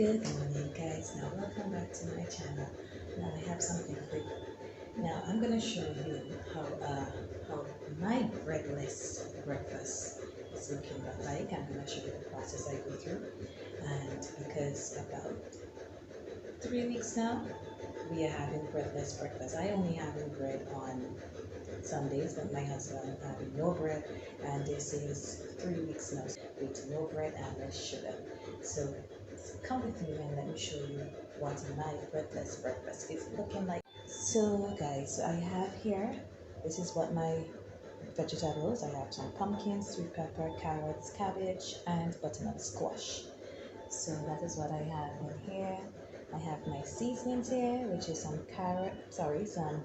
Good morning, guys. Now, welcome back to my channel. Now, I have something quick. Now, I'm gonna show you how my breadless breakfast is looking like. I'm gonna show you the process I go through, and because about 3 weeks now, we are having breadless breakfast. I only having bread on Sundays, but my husband having no bread, and this is 3 weeks now with no bread and less sugar. So come with me and let me show you what my breadless breakfast is looking like. So guys, I have here, this is what my vegetables. I have some pumpkins, sweet pepper, carrots, cabbage, and butternut squash. So that is what I have in here. I have my seasonings here, which is some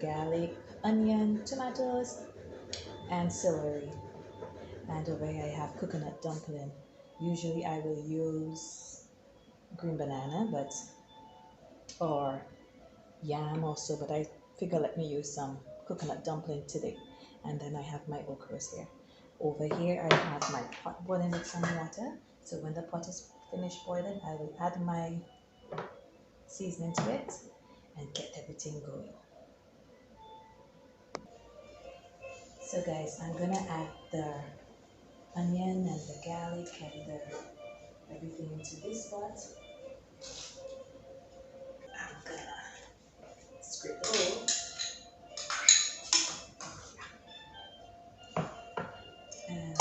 garlic, onion, tomatoes, and celery. And over here I have coconut dumpling. Usually I will use green banana, or yam also, but I figure let me use some coconut dumpling today. And then I have my okras here. Over here I have my pot boiling with some water. So when the pot is finished boiling, I will add my seasoning to it and get everything going. So guys, I'm gonna add the onion and the garlic and everything into this pot. I'm gonna scrape the bowl and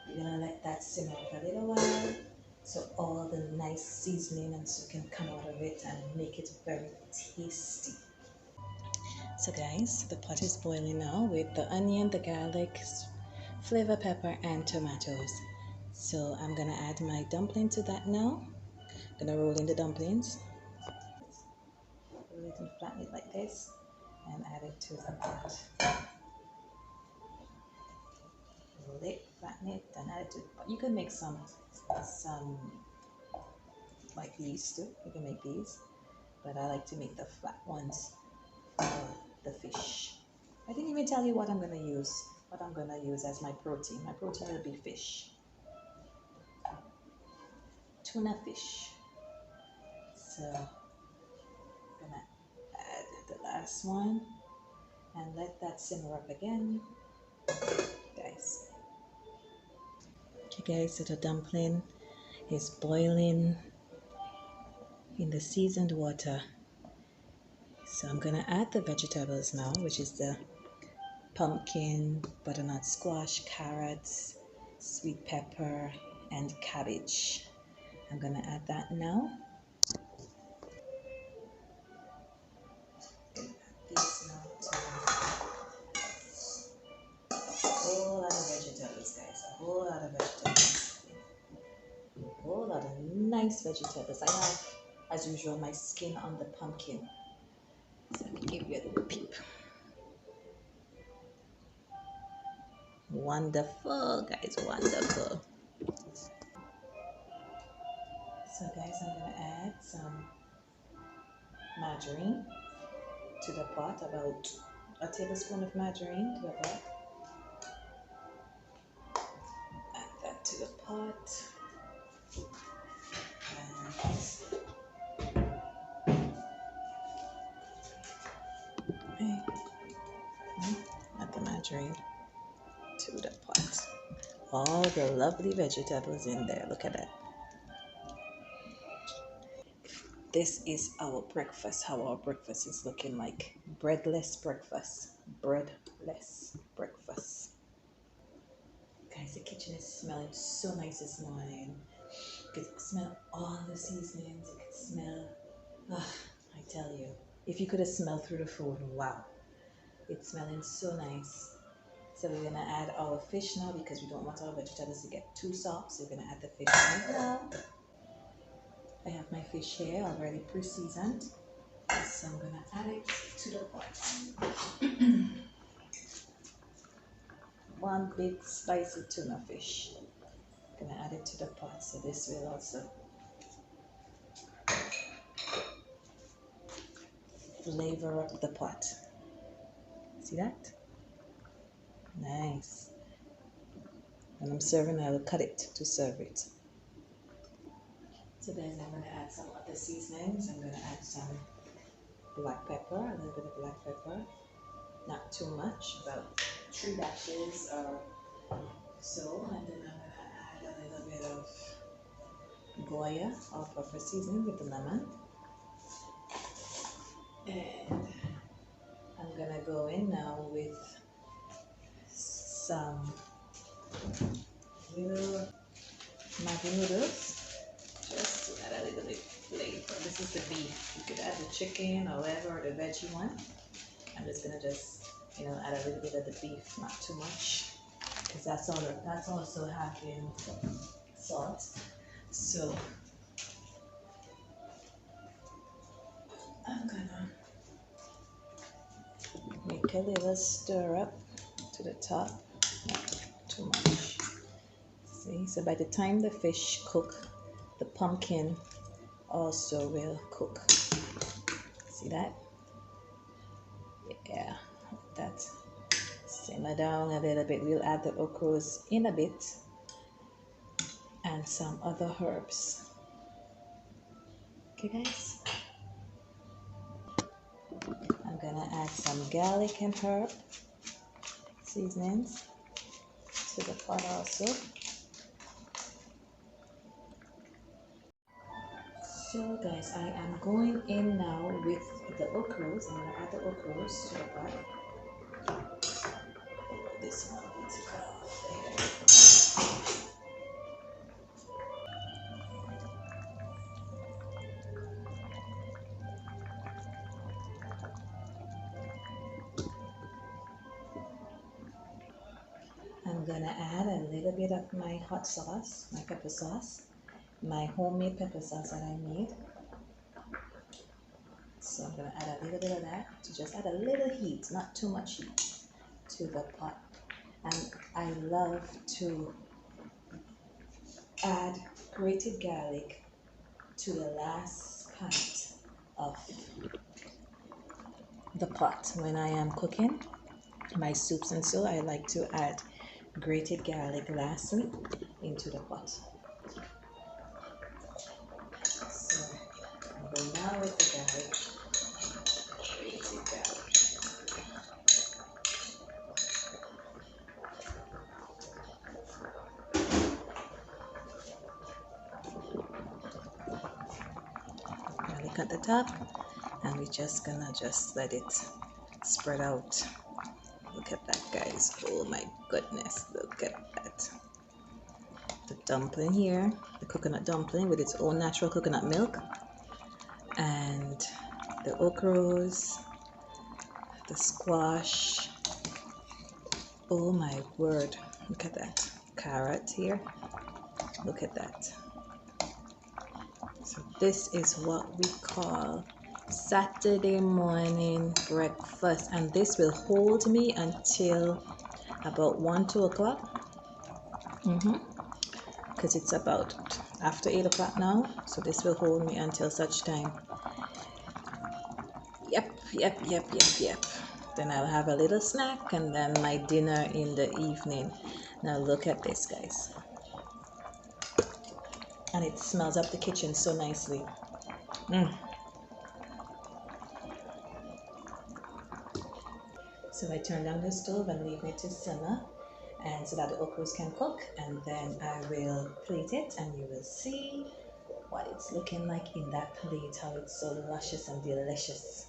we're gonna let that simmer for a little while so all the nice seasoning and so can come out of it and make it very tasty. So guys, the pot is boiling now with the onion, the garlic, flavor pepper and tomatoes. So I'm gonna add my dumpling to that now. Gonna roll in the dumplings. Roll it and flatten it like this and add it to the pot. Roll it, flatten it, then add it to the pot. You can make some like these too. You can make these, but I like to make the flat ones for the fish. I didn't even tell you what I'm gonna use. What I'm gonna use as my protein. My protein will be fish. Tuna fish. So I'm gonna add the last one and let that simmer up again, guys. Okay guys, so the dumpling is boiling in the seasoned water. So I'm gonna add the vegetables now, which is the pumpkin, butternut squash, carrots, sweet pepper, and cabbage. I'm gonna add that now. This now to a whole lot of vegetables, guys. A whole lot of vegetables. A whole lot of nice vegetables. I have, as usual, my skin on the pumpkin. So let me give you a little peep. Wonderful, guys, wonderful. So guys, I'm gonna add some margarine to the pot, about a tablespoon of margarine to the pot. Add that to the pot. And add the margarine to the pot. All the lovely vegetables in there. Look at that. This is our breakfast, how our breakfast is looking like. Breadless breakfast. Breadless breakfast. Guys, the kitchen is smelling so nice this morning. You could smell all the seasonings. You could smell, I tell you, if you could have smelled through the food, wow. It's smelling so nice. So we're gonna add our fish now because we don't want our vegetables to get too soft. So we're gonna add the fish right now. I have my fish here already pre-seasoned. So I'm gonna add it to the pot. One big spicy tuna fish. Gonna add it to the pot. So this will also flavor up the pot. See that? Nice. When I'm serving, I will cut it to serve it. So So guys, I'm going to add some other seasonings. I'm going to add some black pepper, a little bit of black pepper, not too much, about 3 dashes or so. And then I'm going to add a little bit of Goya, all-purpose seasoning with the lemon. And I'm going to go in now with some little Maggi noodles. Just to add a little bit flavor. This is the beef. You could add the chicken or whatever, the veg you want. I'm just gonna add a little bit of the beef, not too much, because that's also having salt. So I'm gonna make a little stir up to the top, not too much. See, so by the time the fish cook, the pumpkin also will cook. See that? Yeah, that. Simmer down a little bit. We'll add the okras in a bit and some other herbs. Okay, guys? I'm gonna add some garlic and herb seasonings to the pot also. So guys, I am going in now with the okras. I'm gonna add the okras to the pot. This one needs to cut off there. I'm gonna add a little bit of my hot sauce, my pepper sauce, my homemade pepper sauce that I made. So I'm gonna add a little bit of that to just add a little heat, not too much heat, to the pot. And I love to add grated garlic to the last part of the pot when I am cooking my soups, and so I like to add grated garlic lastly into the pot. So I'm going now with the garlic, grated garlic. Garlic at the top, and we're just gonna let it spread out. Look at that, guys. Oh my goodness, look at that. The dumpling here, the coconut dumpling with its own natural coconut milk, and the okras, the squash. Oh my word, look at that. Carrot here, look at that. So this is what we call Saturday morning breakfast, and this will hold me until about 1-2 o'clock. Because it's about after 8 o'clock now, so this will hold me until such time. Yep. Then I'll have a little snack and then my dinner in the evening. Now look at this, guys, and it smells up the kitchen so nicely. So I turn down the stove and leave it to simmer, and so that the okras can cook, and then I will plate it and you will see what it's looking like in that plate, how it's so luscious and delicious.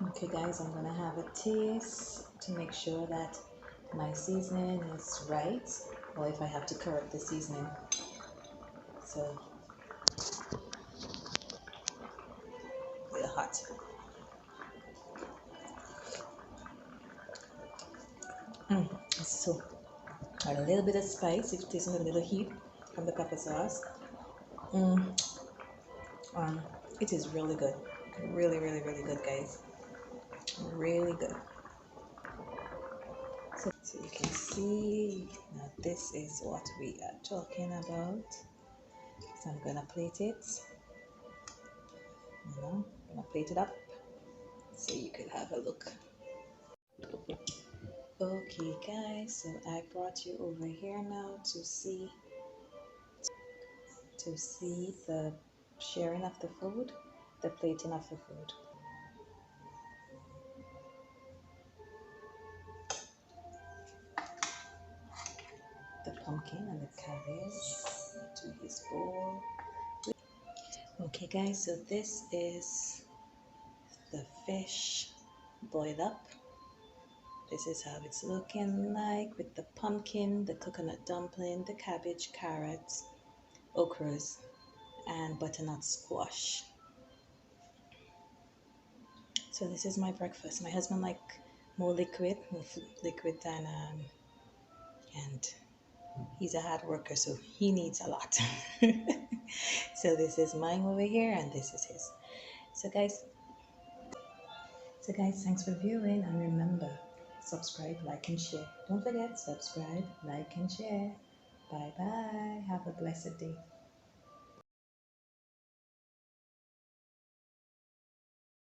Okay guys, I'm gonna have a taste to make sure that my seasoning is right, or if I have to correct the seasoning. So a little hot. So a little bit of spice, if it isn't a little heat from the pepper sauce. It is really good. Really good, guys. Really good. So you can see, now this is what we are talking about. So I'm gonna plate it. I'm gonna plate it up so you could have a look. Okay guys, so I brought you over here now to see to see the sharing of the food, the plating of the food. The pumpkin and the cabbage to his bowl. Okay guys, so this is the fish boiled up. This is how it's looking like with the pumpkin, the coconut dumpling, the cabbage, carrots, okras, and butternut squash. So this is my breakfast. My husband like more liquid than and he's a hard worker, so he needs a lot. So this is mine over here, and this is his. So guys, thanks for viewing, and remember, subscribe, like, and share. Don't forget, subscribe, like, and share. Bye bye. Have a blessed day.